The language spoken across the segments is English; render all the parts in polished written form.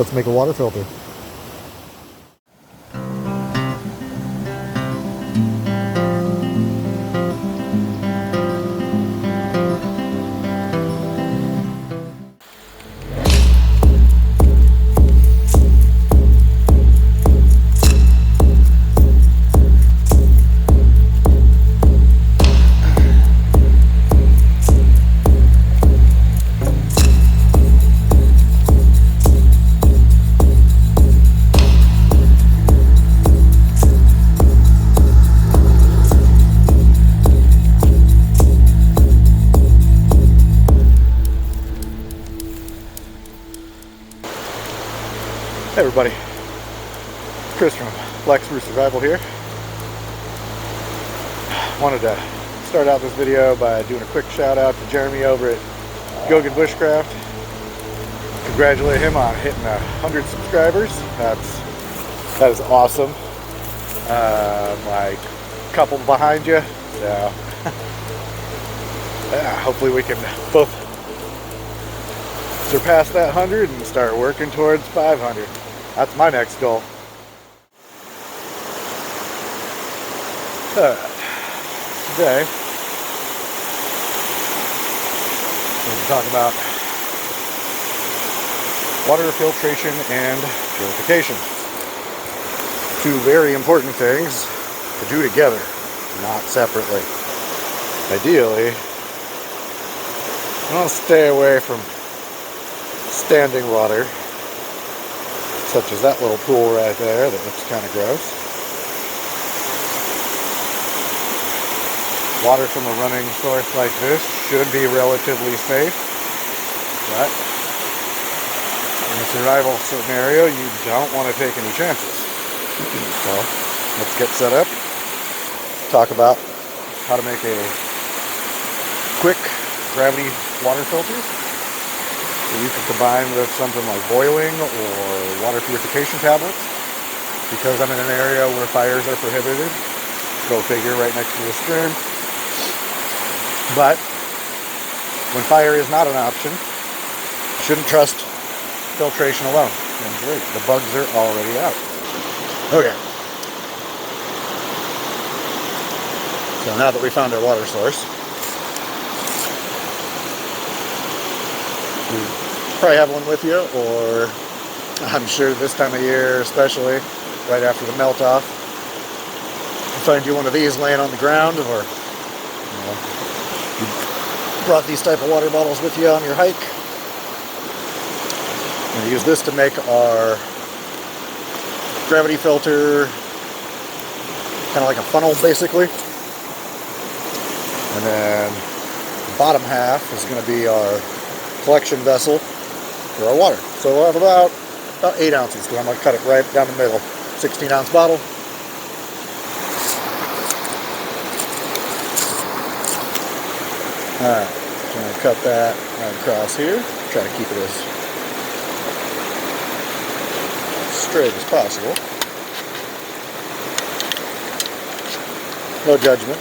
Let's make a water filter. Hey everybody, Chris from Black Spruce Survival here. Wanted to start out this video by doing a quick shout out to Jeremy over at Bushcraft. Congratulate him on hitting 100 subscribers. That is awesome. Like a couple behind you, so yeah, hopefully we can both surpass that 100 and start working towards 500. That's my next goal. Today, we're going to talk about water filtration and purification. Two very important things to do together, not separately. Ideally, you want to stay away from standing water, such as that little pool right there that looks kind of gross. Water from a running source like this should be relatively safe, but in a survival scenario you don't want to take any chances. So let's get set up, talk about how to make a quick gravity water filter that you can combine with something like boiling or water purification tablets. Because I'm in an area where fires are prohibited, go figure, right next to the stream. But when fire is not an option, you shouldn't trust filtration alone. And great, the bugs are already out. Okay. So now that we found our water source, you probably have one with you, or I'm sure this time of year, especially right after the melt off, you find you one of these laying on the ground, or you brought these type of water bottles with you on your hike. I'm going to use this to make our gravity filter, kind of like a funnel basically, and then the bottom half is going to be our collection vessel for our water. So we'll have about 8 ounces, because I'm going to cut it right down the middle. 16-ounce bottle. Alright, I'm going to cut that right across here. Try to keep it as straight as possible. No judgment.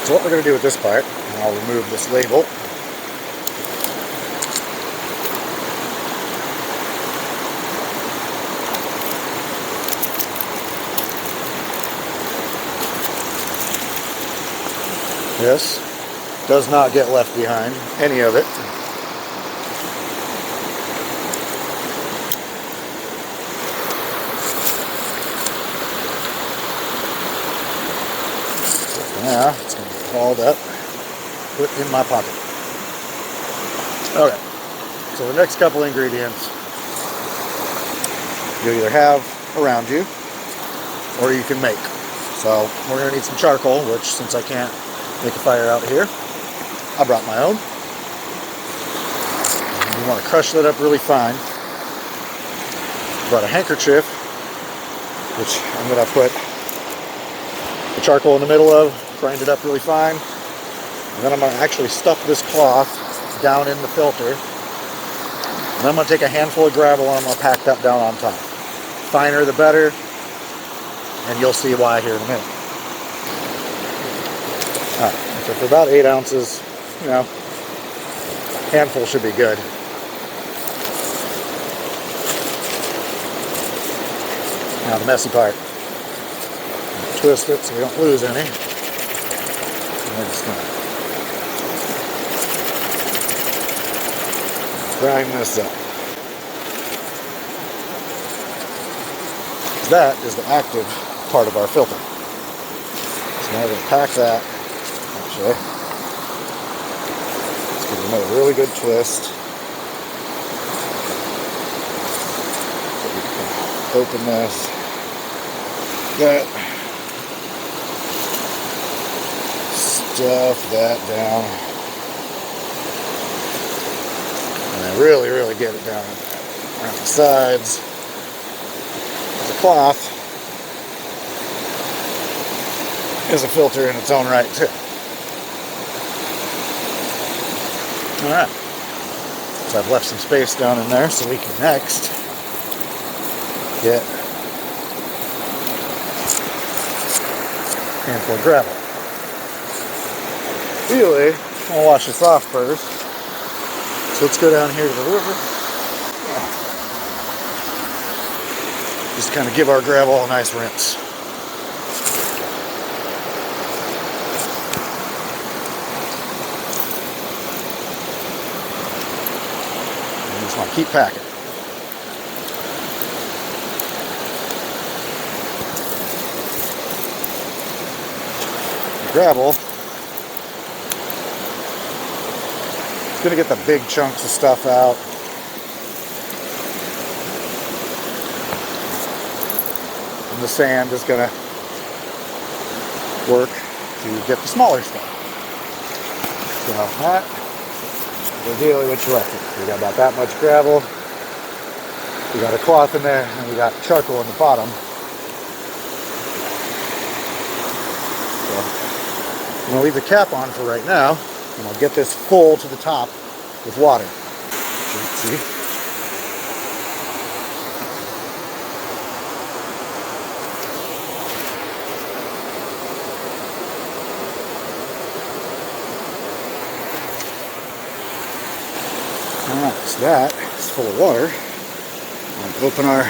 So what we're going to do with this part, and I'll remove this label. This does not get left behind, any of it. Now it's going to be hauled up, put in my pocket. Okay, so the next couple ingredients you either have around you or you can make. So we're going to need some charcoal, which since I can't make a fire out here, I brought my own. And you want to crush that up really fine. Brought a handkerchief, which I'm going to put the charcoal in the middle of, grind it up really fine, and then I'm going to actually stuff this cloth down in the filter, and I'm going to take a handful of gravel and I'm going to pack that down on top. finer the better, and you'll see why here in a minute. Alright, so for about 8 ounces, you know, handful should be good. Now the messy part. Twist it so we don't lose any. And we're just going to grind this up. That is the active part of our filter. So now we're going to pack that. Actually, let's give it another really good twist. So we can open this. That. Stuff that down. And then really get it down around the sides. The cloth is a filter in its own right too. Alright, so I've left some space down in there so we can next get a handful of gravel. Really, I'll wash this off first. So let's go down here to the river. Just kind of give our gravel a nice rinse. And just want to keep packing. The gravel, it's going to get the big chunks of stuff out. The sand is going to work to get the smaller stuff. So that is ideally what you like. We got about that much gravel. We got a cloth in there, and we got charcoal in the bottom. So I'm going to leave the cap on for right now, and I'll get this full to the top with water. See? Alright, so that is full of water. I'll open our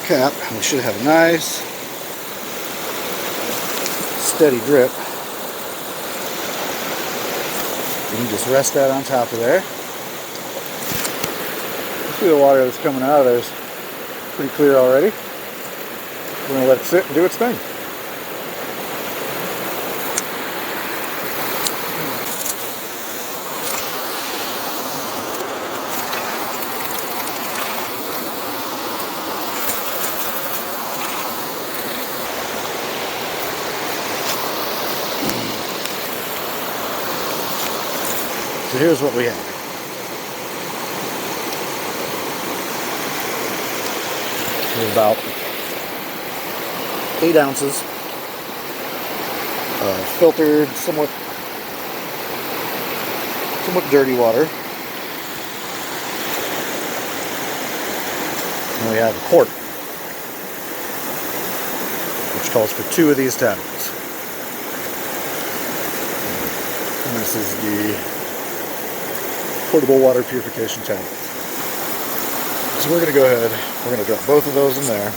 cap, and we should have a nice, steady drip. You can just rest that on top of there. See the water that's coming out of there is pretty clear already. We're going to let it sit and do its thing. So here's what we have. There's about 8 ounces of filtered, somewhat dirty water. And we have a quart, which calls for 2 of these tablets. And this is the portable water purification tablet. So we're going to go ahead, we're going to drop both of those in there.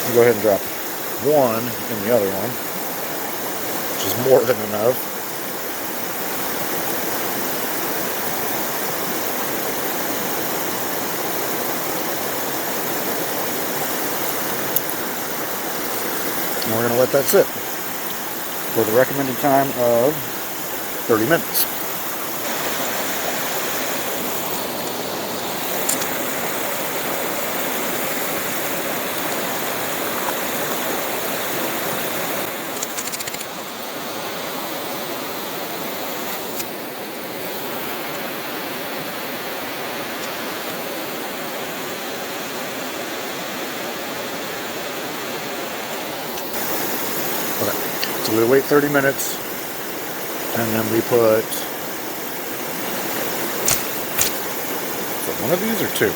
We'll go ahead and drop one in the other one, which is more than enough. And we're going to let that sit for the recommended time of 30 minutes. Okay, so we wait 30 minutes. And then we put, is it one of these or 2?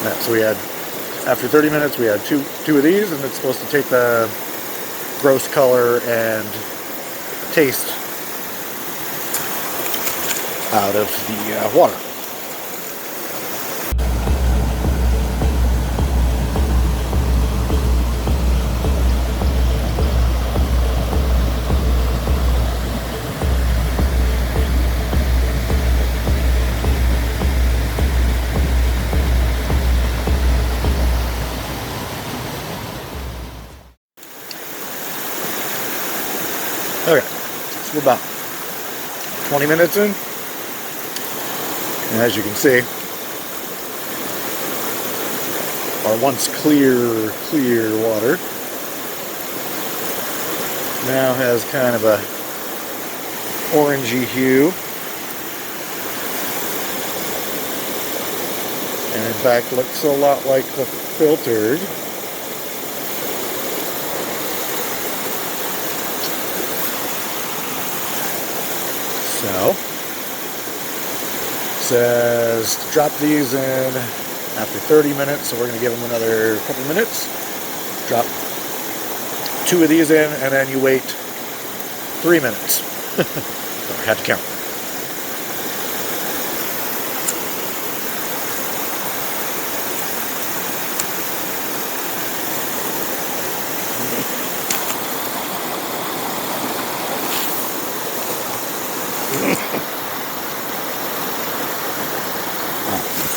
Yeah, so we had, after 30 minutes, we had two of these, and it's supposed to take the gross color and taste out of the water. Okay, so we're about 20 minutes in, and as you can see, our once clear water now has kind of a orangey hue, and in fact looks a lot like the filtered. So, says to drop these in after 30 minutes, so we're going to give them another couple minutes. Drop 2 of these in, and then you wait 3 minutes. So I had to count.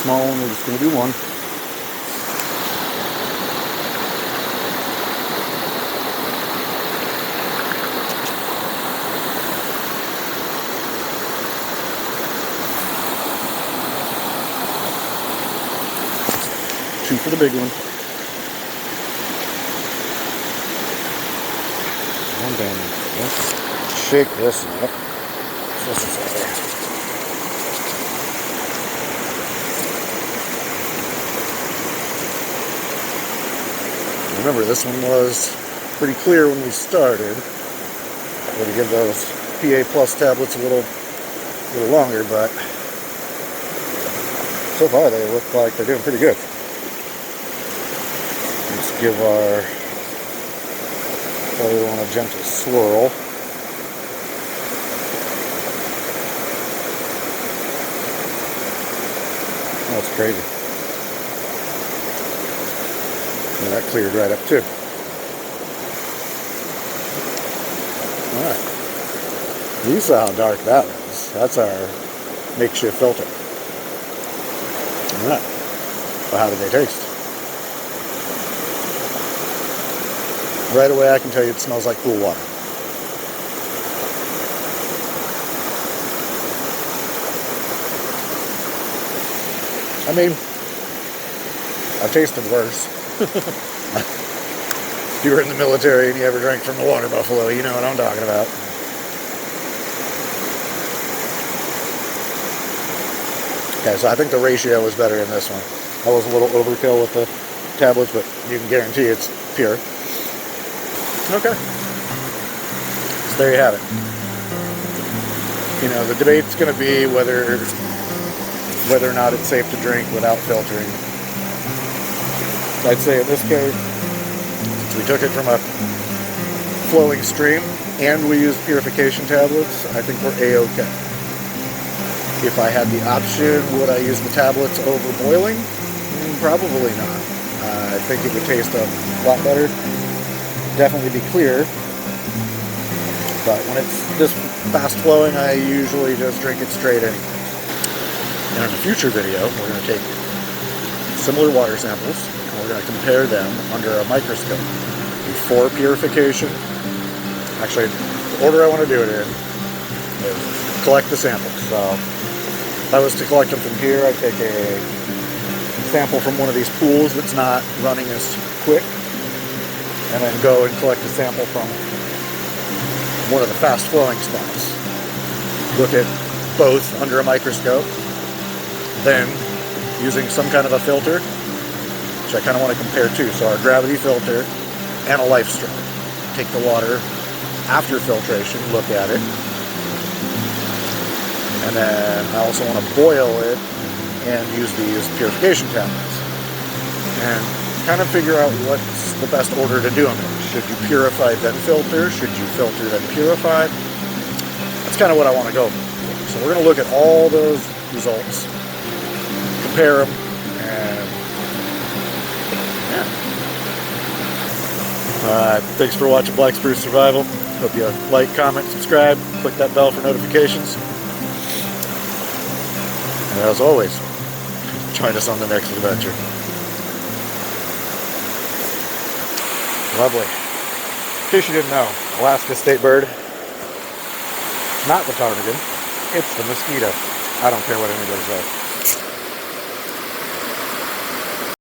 Small one, we're just going to do one. Two for the big one. One down. Let's shake this up. This is over. Remember, this one was pretty clear when we started. We're going to give those PA Plus tablets a little longer, but so far they look like they're doing pretty good. Let's give our other one a gentle swirl. That's crazy. And that cleared right up too. Alright. You saw how dark that was. That's our makeshift filter. Alright. Well, how did they taste? Right away I can tell you it smells like cool water. I mean, I've tasted worse. If you were in the military and you ever drank from the water buffalo, you know what I'm talking about. Okay, so I think the ratio was better in this one. That was a little overkill with the tablets, but you can guarantee it's pure. Okay. So there you have it. You know, the debate's going to be whether or not it's safe to drink without filtering. I'd say in this case, since we took it from a flowing stream and we used purification tablets, I think we're A-okay. If I had the option, would I use the tablets over boiling? Probably not. I think it would taste a lot better. Definitely be clear. But when it's this fast flowing, I usually just drink it straight in. And in a future video, we're going to take similar water samples, and we're going to compare them under a microscope before purification. Actually, the order I want to do it in is collect the samples. So if I was to collect them from here, I'd take a sample from one of these pools that's not running as quick, and then go and collect a sample from one of the fast flowing spots. Look at both under a microscope, then using some kind of a filter, which I kind of want to compare to. So our gravity filter and a life straw. Take the water after filtration, look at it, and then I also want to boil it and use these purification tablets. and kind of figure out what's the best order to do them in. Should you purify then filter? Should you filter then purify? That's kind of what I want to go for. So we're going to look at all those results, compare them, and yeah. Thanks for watching Black Spruce Survival. Hope you like, comment, subscribe, click that bell for notifications. And as always, join us on the next adventure. Lovely. In case you didn't know, Alaska state bird, not the ptarmigan, it's the mosquito. I don't care what anybody says.